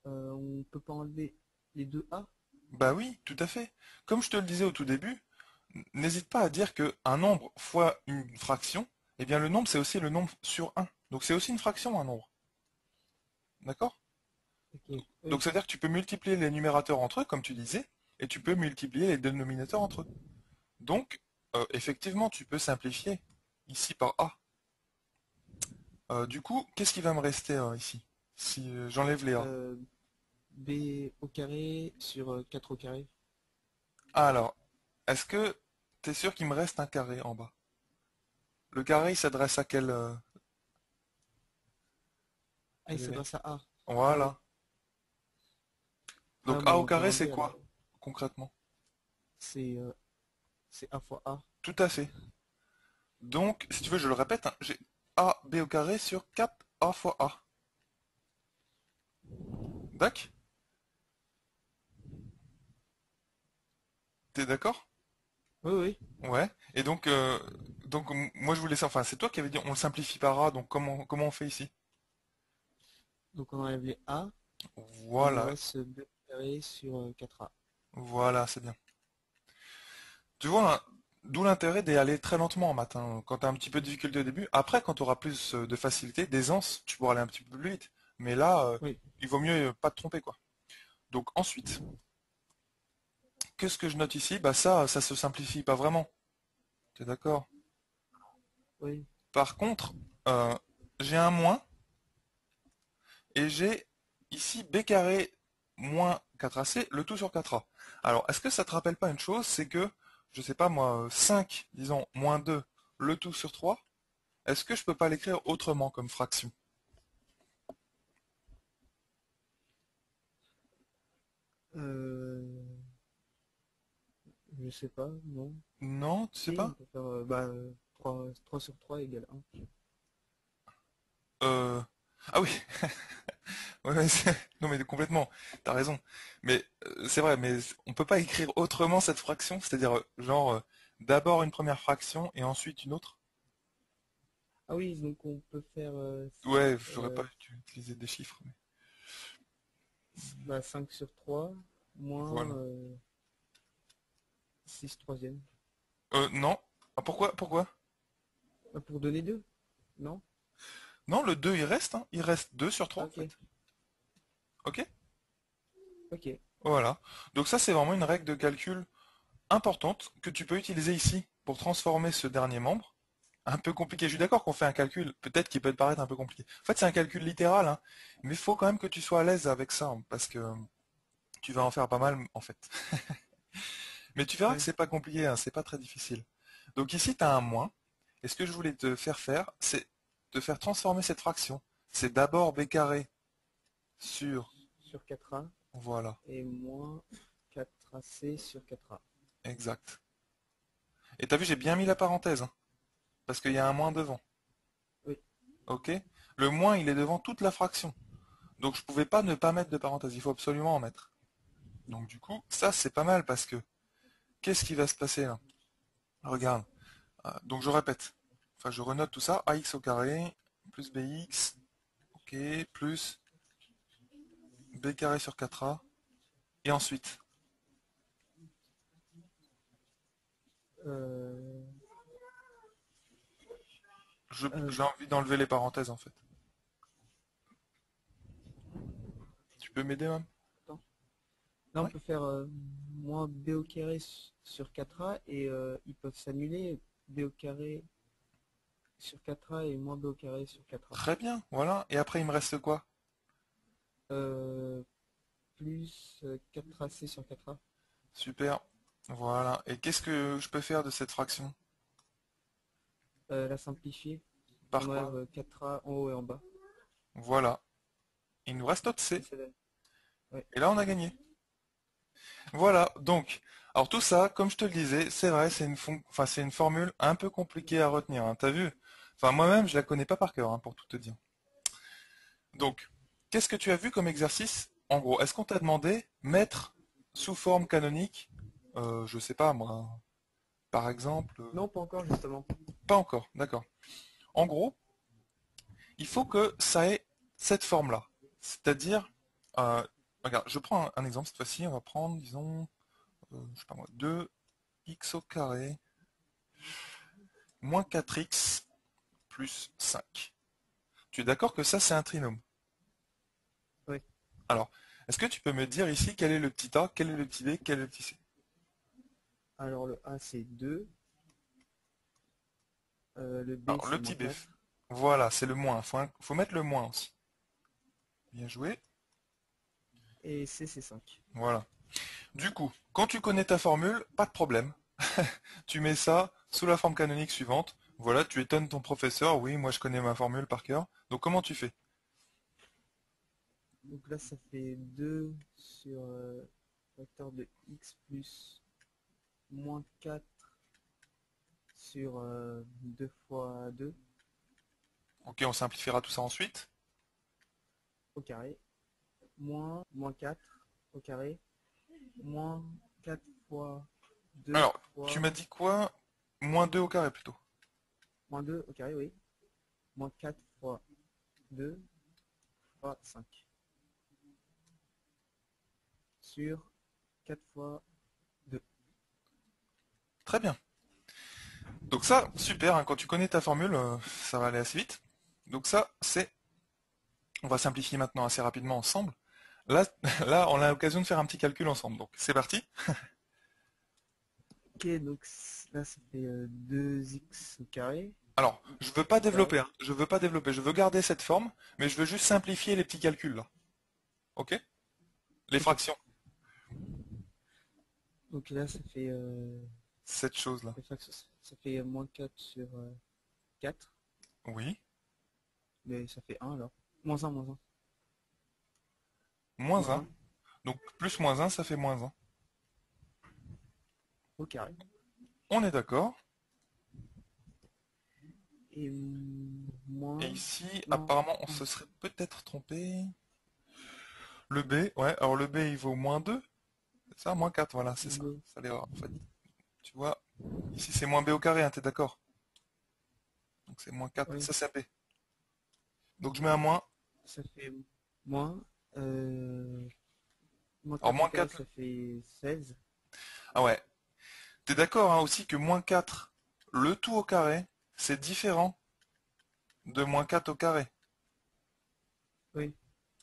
S2: On peut pas enlever les deux A.
S1: Bah oui, tout à fait. Comme je te le disais au tout début, n'hésite pas à dire que un nombre fois une fraction, eh bien le nombre c'est aussi le nombre sur un. Donc c'est aussi une fraction un nombre. D'accord?
S2: Ok.
S1: Donc
S2: Oui.
S1: c'est-à-dire que tu peux multiplier les numérateurs entre eux, comme tu disais, et tu peux multiplier les dénominateurs entre eux. Donc, effectivement, tu peux simplifier ici par A. Du coup, qu'est-ce qui va me rester ici? Si j'enlève les A.
S2: Euh, B au carré sur 4 au carré.
S1: Alors, est-ce que t'es sûr qu'il me reste un carré en bas? Le carré, il s'adresse à
S2: Ah, il
S1: quel élément?
S2: s'adresse à A. Ah oui.
S1: Voilà.
S2: Ah,
S1: Donc
S2: bah
S1: A au
S2: on peut
S1: carré, c'est
S2: l'enlever alors.
S1: quoi, concrètement?
S2: C'est euh, c'est A fois A.
S1: Tout à fait. Donc, si tu veux, je le répète, hein, j'ai A B au carré sur 4A fois A. D'accord? T'es d'accord?
S2: Oui, oui.
S1: Ouais. Et donc moi je voulais ça. Enfin, c'est toi qui avais dit on le simplifie par A. Donc comment on fait ici?
S2: Donc on enlève les A. Et il nous
S1: Voilà,
S2: reste B au carré sur 4A.
S1: voilà, c'est bien. Tu vois, hein, d'où l'intérêt d'y aller très lentement en maths, hein, quand tu as un petit peu de difficulté au début. Après, quand tu auras plus de facilité, d'aisance, tu pourras aller un petit peu plus vite. Mais là,
S2: Oui.
S1: il vaut mieux pas te tromper, quoi. Donc ensuite, qu'est-ce que je note ici? Bah ça se simplifie pas vraiment. T'es d'accord?
S2: Oui.
S1: Par contre, euh, j'ai un moins et j'ai ici b carré moins 4ac, le tout sur 4a. Alors, est-ce que ça te rappelle pas une chose? C'est que, je sais pas moi, 5, disons, moins 2, le tout sur 3. Est-ce que je peux pas l'écrire autrement comme fraction?
S2: Euh, je sais pas, non.
S1: Non, tu sais
S2: Si, on
S1: pas?
S2: peut faire 3 sur 3 égale 1.
S1: Euh... Ah oui, ouais, ouais, non mais complètement, t'as raison. Mais c'est vrai, mais on peut pas écrire autrement cette fraction, c'est-à-dire genre d'abord une première fraction et ensuite une autre?
S2: Ah oui, donc on peut faire
S1: Ouais, j'aurais pas
S2: euh,
S1: dû utiliser des chiffres, mais
S2: 5 sur 3 moins
S1: voilà.
S2: 6 troisième.
S1: Non. Ah, pourquoi?
S2: Pour donner 2, non?
S1: Non, le 2 il reste, hein. Il reste 2 sur 3 en
S2: Ok,
S1: fait. Ok?
S2: ok.
S1: Voilà. Donc ça, c'est vraiment une règle de calcul importante que tu peux utiliser ici pour transformer ce dernier membre. Un peu compliqué, je suis d'accord qu'on fait un calcul, peut-être qui peut te paraître un peu compliqué. En fait, c'est un calcul littéral, hein, mais il faut quand même que tu sois à l'aise avec ça, hein, parce que tu vas en faire pas mal, en fait. Mais tu verras que
S2: Ouais.
S1: c'est pas compliqué, hein, c'est pas très difficile. Donc ici, tu as un moins, et ce que je voulais te faire, c'est te faire transformer cette fraction. C'est d'abord b carré sur...
S2: Sur 4A
S1: Voilà,
S2: et moins 4AC sur 4A.
S1: exact. Et t'as vu, j'ai bien mis la parenthèse, hein, parce qu'il y a un moins devant.
S2: Oui,
S1: Ok? Le moins, il est devant toute la fraction. Donc je pouvais pas ne pas mettre de parenthèse, il faut absolument en mettre. Donc du coup, ça c'est pas mal parce que qu'est-ce qui va se passer là? Regarde. Donc je répète. Enfin je renote tout ça. Ax au carré plus bx, ok, plus b carré sur 4a. Et ensuite,
S2: euh, euh,
S1: j'ai envie d'enlever les parenthèses en fait. Tu peux m'aider même?
S2: attends. Là, on
S1: Ouais.
S2: peut faire moins b au carré sur 4a et ils peuvent s'annuler. B au carré sur 4a et moins b au carré sur 4a.
S1: Très bien, voilà. Et après il me reste quoi?
S2: Euh, plus 4ac sur 4a.
S1: Super. Voilà. Et qu'est-ce que je peux faire de cette fraction?
S2: La simplifier.
S1: Par
S2: On
S1: quoi?
S2: enlève 4a en haut et en bas.
S1: Voilà. Il nous reste notre
S2: Et
S1: c.
S2: ça donne. Ouais.
S1: Et là on a gagné. Voilà, donc, alors tout ça, comme je te le disais, c'est vrai, c'est une formule un peu compliquée à retenir, hein, t'as vu? Enfin, moi-même, je la connais pas par cœur, hein, pour tout te dire. Donc, qu'est-ce que tu as vu comme exercice? En gros, est-ce qu'on t'a demandé mettre sous forme canonique, je sais pas moi, par exemple,
S2: Non, pas encore justement.
S1: pas encore, d'accord. En gros, il faut que ça ait cette forme-là, c'est-à-dire, euh, regarde, je prends un exemple cette fois-ci, on va prendre, disons, je sais pas moi, 2x au carré moins 4x plus 5. Tu es d'accord que ça, c'est un trinôme?
S2: Oui.
S1: Alors, est-ce que tu peux me dire ici quel est le petit a, quel est le petit b, quel est le petit c?
S2: Alors le A c'est 2, le B
S1: Alors, le
S2: c'est
S1: petit
S2: moins
S1: b,
S2: 4
S1: voilà, c'est le moins. Faut mettre le moins aussi. Bien joué.
S2: et C c'est 5.
S1: Voilà. Du coup, quand tu connais ta formule, pas de problème. Tu mets ça sous la forme canonique suivante. Voilà, tu étonnes ton professeur. Oui, moi je connais ma formule par cœur. Donc comment tu fais?
S2: Donc là ça fait 2 sur facteur de x plus moins 4 sur 2 fois 2
S1: Ok, on simplifiera tout ça ensuite.
S2: au carré, moins 4 au carré, moins 4 fois 2
S1: Alors, tu
S2: fois
S1: m'as dit quoi? Moins 2 au carré plutôt.
S2: moins 2 au carré, oui, moins 4 fois 2 fois 5 sur 4 fois 2.
S1: Très bien. Donc ça, super, hein, quand tu connais ta formule, ça va aller assez vite. Donc ça, c'est... On va simplifier maintenant assez rapidement ensemble. Là, là, on a l'occasion de faire un petit calcul ensemble. Donc c'est parti.
S2: Ok, donc là ça fait 2x au carré,
S1: Alors, je veux pas
S2: au carré.
S1: développer, hein. Je veux pas développer. Je veux garder cette forme, mais je veux juste simplifier les petits calculs là. Ok? Les
S2: Ok,
S1: fractions.
S2: donc là
S1: Cette chose-là.
S2: ça fait moins 4 sur 4,
S1: Oui.
S2: mais ça fait 1 alors. Moins un moins un
S1: Moins
S2: moins
S1: un.
S2: un
S1: Donc plus moins un, ça fait moins un.
S2: au carré.
S1: On est d'accord.
S2: Et
S1: Et
S2: moins,
S1: ici,
S2: non,
S1: apparemment, on se serait peut-être trompé. Le B, ouais, alors le B il vaut moins 2. C'est ça, moins 4, voilà, c'est
S2: moins
S1: ça.
S2: 2.
S1: Ça l'erreur, en fait. Tu vois? Ici, c'est moins b au carré, hein, t'es d'accord? Donc c'est moins 4,
S2: Oui.
S1: ça c'est b. Donc je mets un moins.
S2: Ça fait moins. Euh, moins
S1: Alors
S2: 4 au
S1: moins
S2: carré,
S1: 4.
S2: ça fait 16.
S1: Ah ouais. T'es d'accord hein, aussi que moins 4, le tout au carré, c'est différent de moins 4 au carré.
S2: Oui,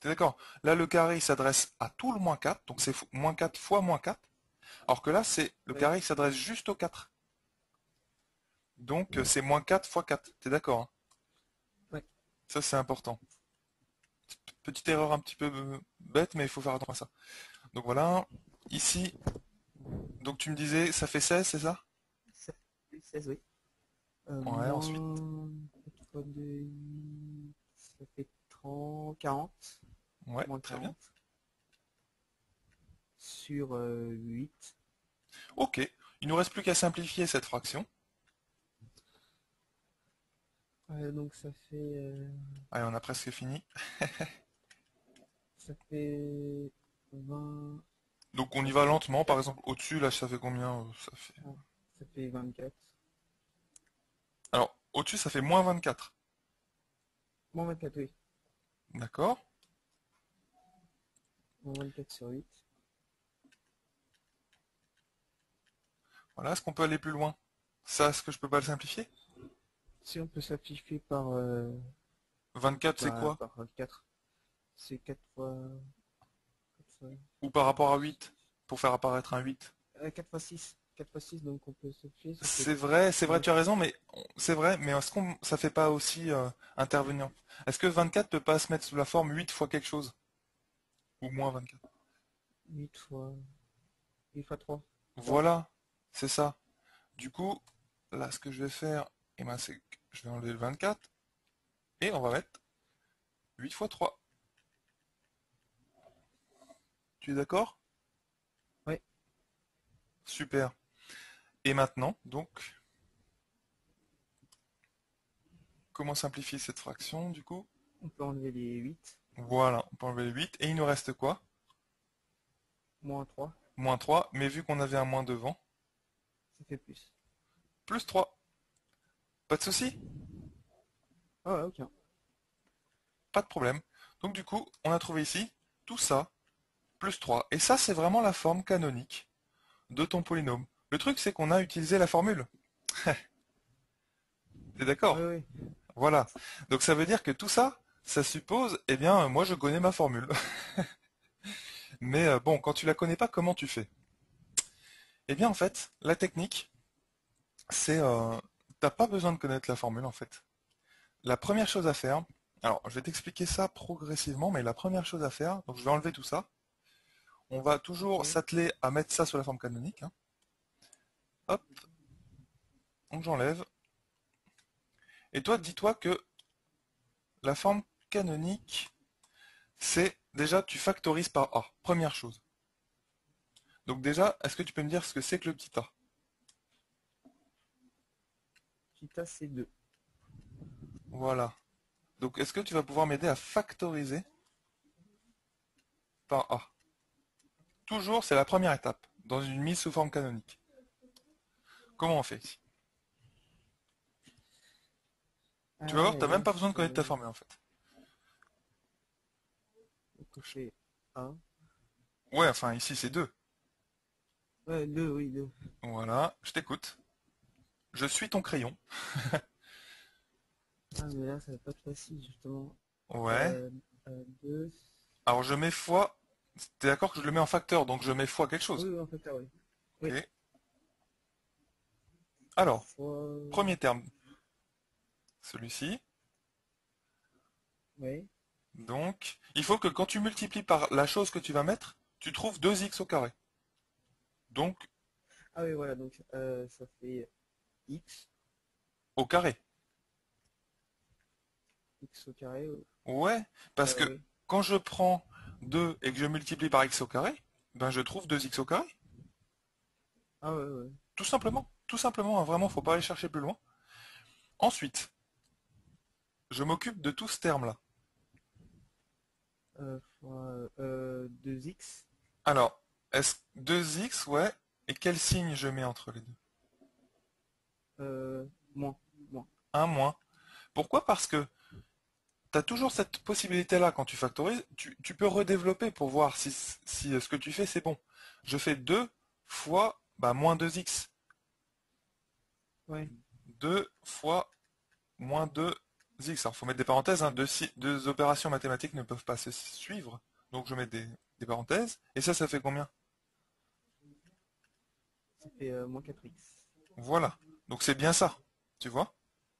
S1: T'es d'accord? Là, le carré, il s'adresse à tout le moins 4, donc c'est moins 4 fois moins 4. Alors que là, c'est le
S2: oui,
S1: carré qui s'adresse juste au 4. Donc c'est moins 4 fois 4. T'es d'accord hein?
S2: oui.
S1: Ça, c'est important. Petite erreur un petit peu bête, mais il faut faire attention à ça. Donc voilà. Ici, donc tu me disais, ça fait 16, c'est ça?
S2: Ça fait 16, oui.
S1: Ouais, ensuite.
S2: Moins 4 fois 2, ça fait 30, 40.
S1: Ouais,
S2: Moins
S1: très bien.
S2: 40 sur 8.
S1: Ok. Il nous reste plus qu'à simplifier cette fraction.
S2: Donc
S1: Allez, on a presque fini.
S2: ça fait 20,
S1: Donc on y
S2: ça
S1: va
S2: fait
S1: lentement. Par
S2: 4,
S1: exemple, au-dessus, là, ça fait combien? Ça fait...
S2: ah, ça fait 24.
S1: Alors, au-dessus, ça fait moins 24.
S2: Moins 24, oui.
S1: D'accord?
S2: Moins 24 sur 8.
S1: Voilà, est-ce qu'on peut aller plus loin? Ça, est-ce que je peux pas le simplifier?
S2: Si on peut s'afficher
S1: 24, c'est quoi?
S2: par 4, c'est 4 fois, 4 fois,
S1: Ou par
S2: 4
S1: rapport à
S2: fois
S1: 8? Pour faire apparaître un 8.
S2: 4 fois 6. 4 fois 6, donc on peut s'afficher, ça fait
S1: C'est vrai,
S2: 9.
S1: tu as raison, mais c'est vrai, mais est-ce qu'on ça fait pas aussi intervenir? Est-ce que 24 peut pas se mettre sous la forme 8 fois quelque chose? Ou moins 24?
S2: 8 fois, 8 fois 3. 3.
S1: Voilà, c'est ça. Du coup, là, ce que je vais faire, eh ben, c'est que je vais enlever le 24 et on va mettre 8 fois 3. Tu es d'accord?
S2: Ouais,
S1: Super. Et maintenant, donc, comment simplifier cette fraction, du coup?
S2: on peut enlever les 8.
S1: Voilà, on peut enlever le 8 et il nous reste quoi?
S2: Moins 3,
S1: Moins 3, mais vu qu'on avait un moins devant,
S2: ça fait plus.
S1: plus 3. Pas de souci?
S2: Ah ouais, ok.
S1: Pas de problème. Donc du coup, on a trouvé ici tout ça, plus 3. Et ça, c'est vraiment la forme canonique de ton polynôme. Le truc, c'est qu'on a utilisé la formule. T'es
S2: Ouais,
S1: d'accord?
S2: ouais.
S1: Voilà. Donc ça veut dire que tout ça, ça suppose, eh bien, moi je connais ma formule. Mais bon, quand tu la connais pas, comment tu fais? Eh bien, en fait, la technique, c'est, t'as pas besoin de connaître la formule, en fait. La première chose à faire, alors je vais t'expliquer ça progressivement, mais la première chose à faire, donc je vais enlever tout ça. On va toujours
S2: Ok.
S1: s'atteler à mettre ça sur la forme canonique, hein. Hop, donc j'enlève. Et toi, dis-toi que la forme canonique, c'est déjà tu factorises par A. Première chose. Donc déjà, est-ce que tu peux me dire ce que c'est que le petit a?
S2: Kita, c'est 2.
S1: Voilà. Donc est-ce que tu vas pouvoir m'aider à factoriser par A? Toujours, c'est la première étape dans une mise sous forme canonique. Comment on fait ici? Tu vas voir,
S2: Ah,
S1: tu
S2: et
S1: n'as même
S2: là,
S1: pas besoin de connaître ta
S2: c'est...
S1: formule en fait.
S2: Donc on fait 1.
S1: Ouais, enfin ici c'est 2.
S2: Ouais, 2, oui, 2.
S1: Voilà, je t'écoute. Je suis ton crayon.
S2: Ah, mais là, ça va pas être facile, justement.
S1: Ouais.
S2: Euh, 2.
S1: Alors je mets fois. T'es d'accord que je le mets en facteur, donc je mets fois quelque chose.
S2: Oui, oui, en fait, ah oui. Oui.
S1: Ok. Alors,
S2: Fois...
S1: premier terme, celui-ci.
S2: Oui.
S1: Donc, il faut que quand tu multiplies par la chose que tu vas mettre, tu trouves 2x au carré. Donc,
S2: Ah oui, voilà, donc ça fait x,
S1: au carré.
S2: x au carré.
S1: Ouais, parce que
S2: Oui.
S1: quand je prends 2 et que je multiplie par x au carré, ben je trouve 2x au carré.
S2: Ah ouais, ouais.
S1: Tout simplement. Tout simplement, hein, vraiment, faut pas aller chercher plus loin. Ensuite, je m'occupe de tout ce terme-là.
S2: Fois 2x.
S1: Alors, est-ce 2x, ouais, et quel signe je mets entre les deux?
S2: Moins, moins.
S1: 1 moins. Pourquoi? Parce que tu as toujours cette possibilité-là quand tu factorises. Tu peux redévelopper pour voir si ce que tu fais c'est bon. Je fais 2 fois moins 2x.
S2: Ouais,
S1: 2 fois moins 2x. Alors, il faut mettre des parenthèses, hein. Deux opérations mathématiques ne peuvent pas se suivre. Donc, je mets des parenthèses. Et ça fait combien?
S2: ça fait moins 4x.
S1: Voilà. Donc, c'est bien ça. Tu vois?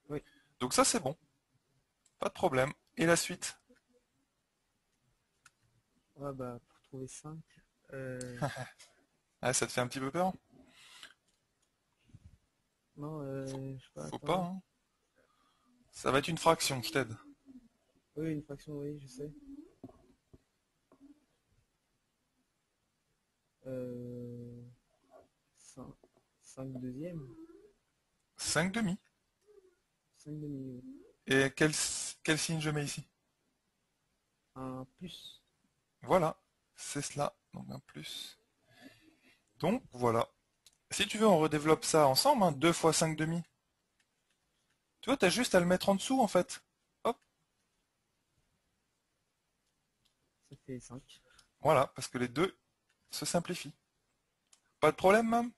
S2: Oui.
S1: Donc, ça, c'est bon. Pas de problème. Et la suite?
S2: Ah bah, pour trouver 5,
S1: Ah, ça te fait un petit peu peur?
S2: non, je sais pas,
S1: Faut pas,
S2: attends.
S1: hein. Ça va être une fraction, je t'aide.
S2: Oui, une fraction, oui, je sais. Euh, 5, 5 deuxièmes,
S1: 5 demi.
S2: 5 demi, oui.
S1: Et quel signe je mets ici?
S2: Un plus.
S1: Voilà. C'est cela. Donc, un plus. Donc, voilà. Si tu veux, on redéveloppe ça ensemble, hein. 2 fois 5 demi. Tu vois, t'as juste à le mettre en dessous, en fait. Hop.
S2: Ça fait 5.
S1: Voilà, parce que les deux se simplifient. Pas de problème, même?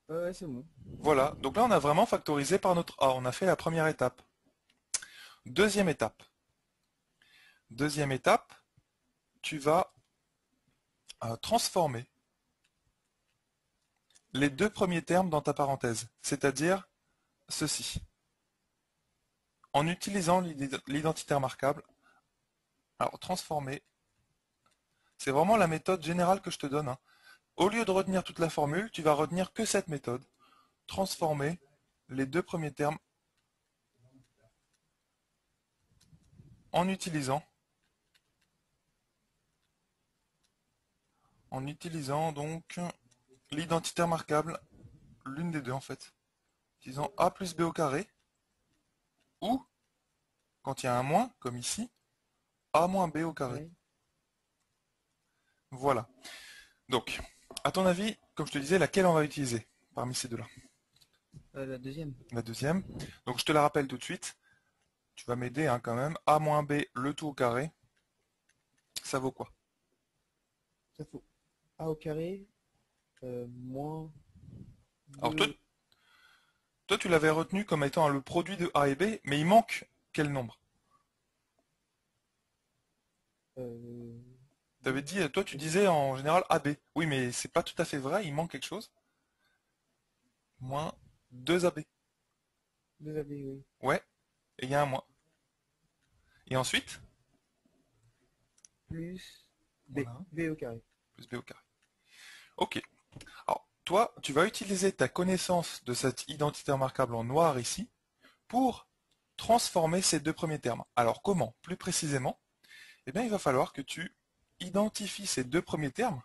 S2: Ouais, c'est bon.
S1: Voilà. Donc là, on a vraiment factorisé par notre A. On a fait la première étape. Deuxième étape. Deuxième étape, tu vas transformer les deux premiers termes dans ta parenthèse, c'est-à-dire ceci. En utilisant l'identité remarquable, alors transformer, c'est vraiment la méthode générale que je te donne, hein. Au lieu de retenir toute la formule, tu vas retenir que cette méthode. Transformer les deux premiers termes en utilisant donc l'identité remarquable, l'une des deux en fait. Disons a plus b au carré, ou, quand il y a un moins, comme ici, a moins b au carré.
S2: Ouais.
S1: Voilà. Donc, à ton avis, comme je te disais, laquelle on va utiliser parmi ces deux-là?
S2: La deuxième.
S1: La deuxième. Donc je te la rappelle tout de suite. Tu vas m'aider hein, quand même. A moins b, le tout au carré, ça vaut quoi?
S2: Ça faut A au carré, moins
S1: Alors toi,
S2: 2.
S1: toi tu l'avais retenu comme étant le produit de a et b, mais il manque quel nombre?
S2: Euh,
S1: Tu avais
S2: 2.
S1: dit, toi tu disais en général ab. Oui, mais c'est pas tout à fait vrai, il manque quelque chose. Moins 2ab.
S2: 2 AB, oui.
S1: Ouais, et il y a un moins. Et ensuite,
S2: Plus B.
S1: voilà,
S2: B au carré.
S1: plus b au carré. Ok. Alors, toi, tu vas utiliser ta connaissance de cette identité remarquable en noir ici pour transformer ces deux premiers termes. Alors comment? Plus précisément, eh bien, il va falloir que tu identifies ces deux premiers termes,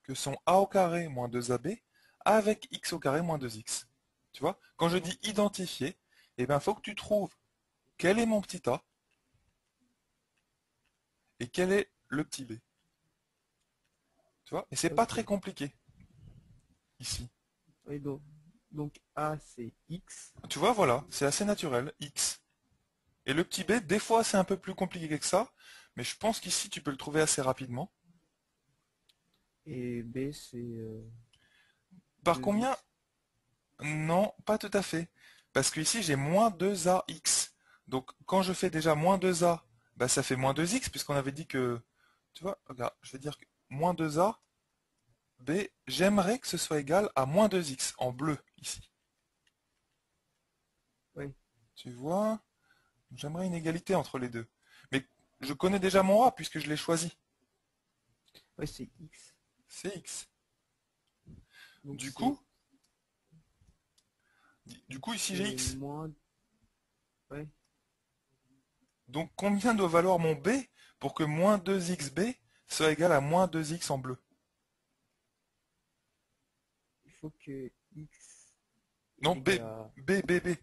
S1: que sont a au carré moins 2ab, avec x au carré moins 2x. Tu vois? Quand je dis identifier, eh bien, il faut que tu trouves quel est mon petit a et quel est le petit b. Tu vois? Et c'est pas très
S2: Ok.
S1: compliqué ici.
S2: Oui, donc A c'est X.
S1: Tu vois, voilà, c'est assez naturel, x. Et le petit b, des fois, c'est un peu plus compliqué que ça, mais je pense qu'ici, tu peux le trouver assez rapidement.
S2: Et B c'est
S1: Par combien?
S2: 2X.
S1: Non, pas tout à fait. Parce que ici, j'ai moins 2ax. Donc, quand je fais déjà moins 2a, bah, ça fait moins 2x, puisqu'on avait dit que... Tu vois, regarde, je vais dire que moins 2a, b, j'aimerais que ce soit égal à moins 2x, en bleu, ici.
S2: Oui.
S1: Tu vois? J'aimerais une égalité entre les deux. Mais je connais déjà mon a, puisque je l'ai choisi.
S2: Ouais, c'est X.
S1: C'est x.
S2: Donc
S1: Du
S2: c'est
S1: coup, ici, j'ai x.
S2: moins. Ouais.
S1: Donc, combien doit valoir mon b pour que moins 2xb soit égal à moins 2x en bleu?
S2: Il faut que X
S1: Non,
S2: est égal à.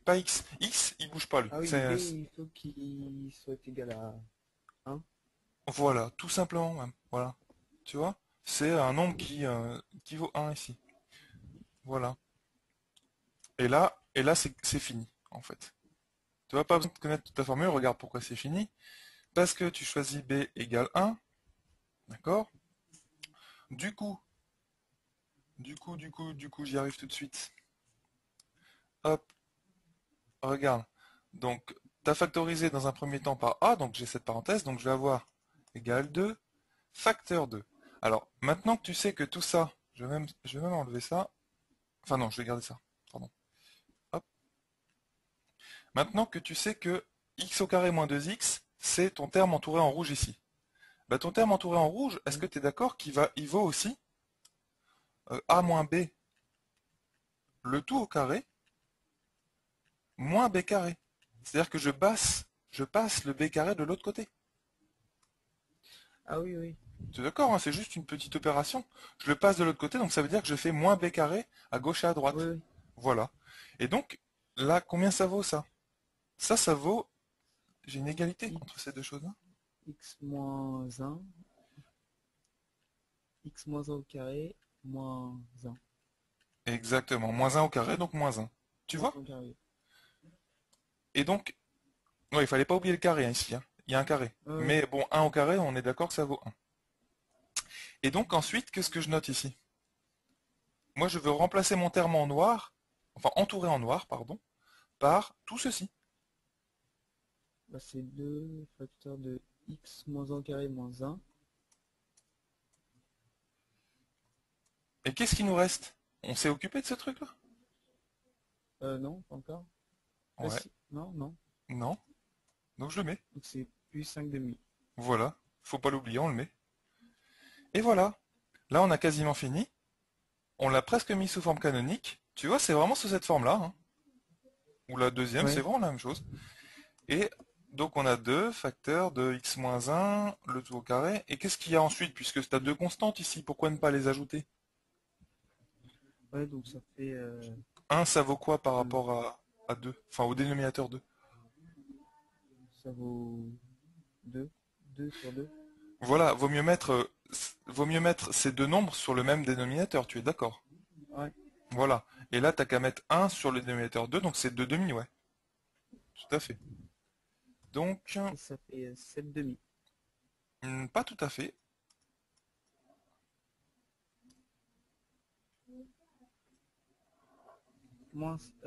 S1: pas X. X, il bouge pas lui.
S2: Ah oui, le B, il faut qu'il soit égal à 1.
S1: Voilà, tout simplement même. Voilà. Tu vois? C'est un nombre qui vaut 1 ici. Voilà. Et là c'est fini, en fait. Tu n'as pas besoin de connaître toute ta formule, regarde pourquoi c'est fini. Parce que tu choisis b égale 1, d'accord? Du coup, j'y arrive tout de suite. Hop, regarde. Donc, tu as factorisé dans un premier temps par a, donc j'ai cette parenthèse, donc je vais avoir égale 2, facteur 2. Alors, maintenant que tu sais que tout ça, je vais même enlever ça. Enfin non, je vais garder ça. Pardon. Hop. Maintenant que tu sais que x au carré moins 2x, c'est ton terme entouré en rouge ici. Bah, ton terme entouré en rouge, est-ce que tu es d'accord qu'il vaut aussi a moins b, le tout au carré, moins b carré. C'est-à-dire que je passe le b carré de l'autre côté.
S2: Ah oui, oui.
S1: Tu es d'accord, hein, c'est juste une petite opération. Je le passe de l'autre côté, donc ça veut dire que je fais moins b carré à gauche et à
S2: Oui,
S1: droite.
S2: oui.
S1: Voilà. Et donc, là, combien ça vaut ça? Ça vaut... J'ai une égalité
S2: X,
S1: entre ces deux choses-là.
S2: x moins un, x moins 1 au carré, moins un.
S1: Exactement. Moins un au carré, donc moins un. Tu
S2: Moins
S1: vois?
S2: 1 au carré.
S1: Et donc, ouais, il fallait pas oublier le carré hein, ici, hein. Il y a un carré.
S2: Oui, oui.
S1: Mais bon, un au carré, on est d'accord que ça vaut un. Et donc ensuite, qu'est-ce que je note ici? Moi, je veux remplacer mon terme en noir, enfin entouré en noir, pardon, par tout ceci.
S2: Bah, c'est 2 facteur de x moins 1 au carré moins un.
S1: Et qu'est-ce qui nous reste? On s'est occupé de ce truc-là?
S2: Non, pas encore. Ah
S1: Ouais,
S2: si, non, non.
S1: non. Donc je le mets.
S2: Donc c'est plus 5 demi.
S1: Voilà. Faut pas l'oublier, on le met. Et voilà. Là, on a quasiment fini. On l'a presque mis sous forme canonique. Tu vois, c'est vraiment sous cette forme-là, hein. Ou la deuxième, c'est
S2: Ouais.
S1: vraiment la même chose. Et donc on a 2 facteurs de x moins 1, le tout au carré. Et qu'est-ce qu'il y a ensuite, puisque tu as deux constantes ici, pourquoi ne pas les ajouter?
S2: Ouais, donc ça fait
S1: 1, ça vaut quoi par
S2: euh,
S1: rapport à 2? Enfin, au dénominateur 2.
S2: ça vaut 2 2 sur 2.
S1: Voilà, vaut mieux mettre ces deux nombres sur le même dénominateur, tu es d'accord?
S2: Ouais.
S1: Voilà. Et là, t'as qu'à mettre 1 sur le dénominateur 2, donc c'est 2 demi, ouais. Tout à fait. Donc,
S2: Et ça fait 7 demi.
S1: pas tout à fait.
S2: Moins, ça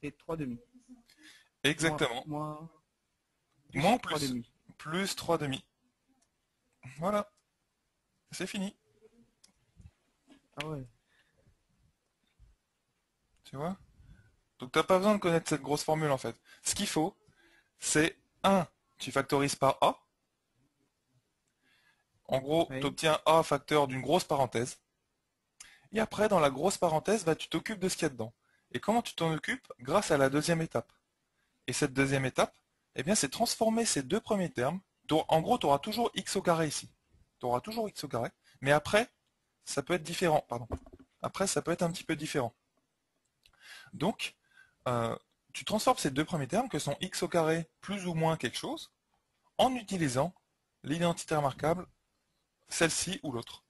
S2: fait 3 demi. Moins,
S1: Exactement.
S2: moins,
S1: Moins
S2: plus
S1: ou
S2: 3
S1: plus?
S2: demi.
S1: Plus 3 demi. Voilà, c'est fini.
S2: Ah ouais.
S1: Tu vois? Donc t'as pas besoin de connaître cette grosse formule en fait. Ce qu'il faut, c'est 1, tu factorises par A. En gros, tu
S2: Ouais.
S1: obtiens A facteur d'une grosse parenthèse. Et après, dans la grosse parenthèse, bah, tu t'occupes de ce qu'il y a dedans. Et comment tu t'en occupes? Grâce à la deuxième étape. Et cette deuxième étape, eh bien, c'est transformer ces deux premiers termes. En gros, tu auras toujours x au carré ici. Tu auras toujours x au carré. Mais après, ça peut être différent. Pardon. Après, ça peut être un petit peu différent. Donc, euh, tu transformes ces deux premiers termes, que sont x au carré plus ou moins quelque chose, en utilisant l'identité remarquable, celle-ci ou l'autre.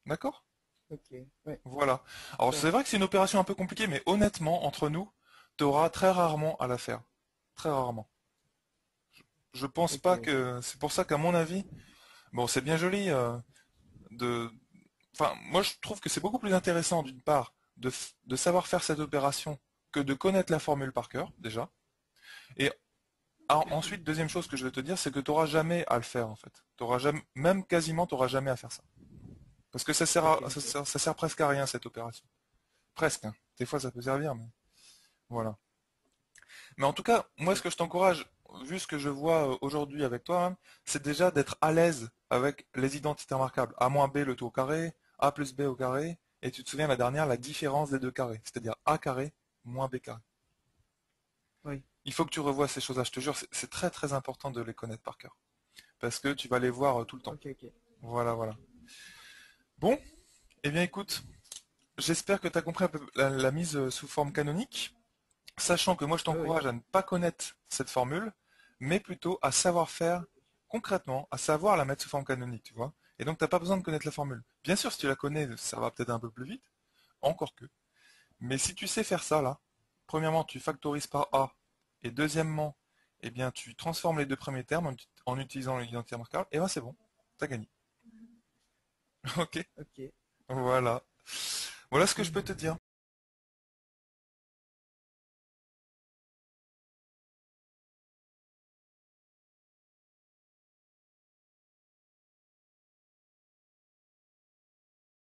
S1: D'accord?
S2: Ok. Ouais.
S1: Voilà. Alors,
S2: Ça
S1: c'est vrai que
S2: marche.
S1: c'est une opération un peu compliquée, mais honnêtement, entre nous, tu auras très rarement à la faire. Très rarement. Je pense
S2: Ok.
S1: pas que... C'est pour ça qu'à mon avis, bon, c'est bien joli de... Enfin, moi, je trouve que c'est beaucoup plus intéressant, d'une part, de savoir faire cette opération que de connaître la formule par cœur, déjà. Et ensuite, deuxième chose que je vais te dire, c'est que tu n'auras jamais à le faire, en fait. T'auras jamais, même quasiment, tu n'auras jamais à faire ça. Parce que
S2: Ok.
S1: ça sert presque à rien, cette opération. Presque, hein. Des fois, ça peut servir, mais voilà. Mais en tout cas, moi, ce
S2: Ok.
S1: que je t'encourage, vu ce que je vois aujourd'hui avec toi, hein, c'est déjà d'être à l'aise avec les identités remarquables. A moins B le tout au carré, A plus B au carré, et tu te souviens la dernière, la différence des deux carrés, c'est-à-dire A carré moins B carré.
S2: Oui.
S1: Il faut que tu revoies ces choses-là, je te jure, c'est très très important de les connaître par cœur. Parce que tu vas les voir tout le temps.
S2: Ok, ok.
S1: Voilà, voilà. Bon, eh bien écoute, j'espère que tu as compris un peu la mise sous forme canonique. Sachant que moi je
S2: Oui, oui.
S1: t'encourage à ne pas connaître cette formule, mais plutôt à savoir faire concrètement, à savoir la mettre sous forme canonique, tu vois. Et donc t'as pas besoin de connaître la formule. Bien sûr, si tu la connais, ça va peut-être un peu plus vite. encore que. Mais si tu sais faire ça là, premièrement tu factorises par A, et deuxièmement, eh bien tu transformes les deux premiers termes en utilisant l'identité remarquable, et ben c'est bon, t'as gagné. Ok,
S2: Ok,
S1: voilà. Voilà ce que je
S2: merci.
S1: peux te dire.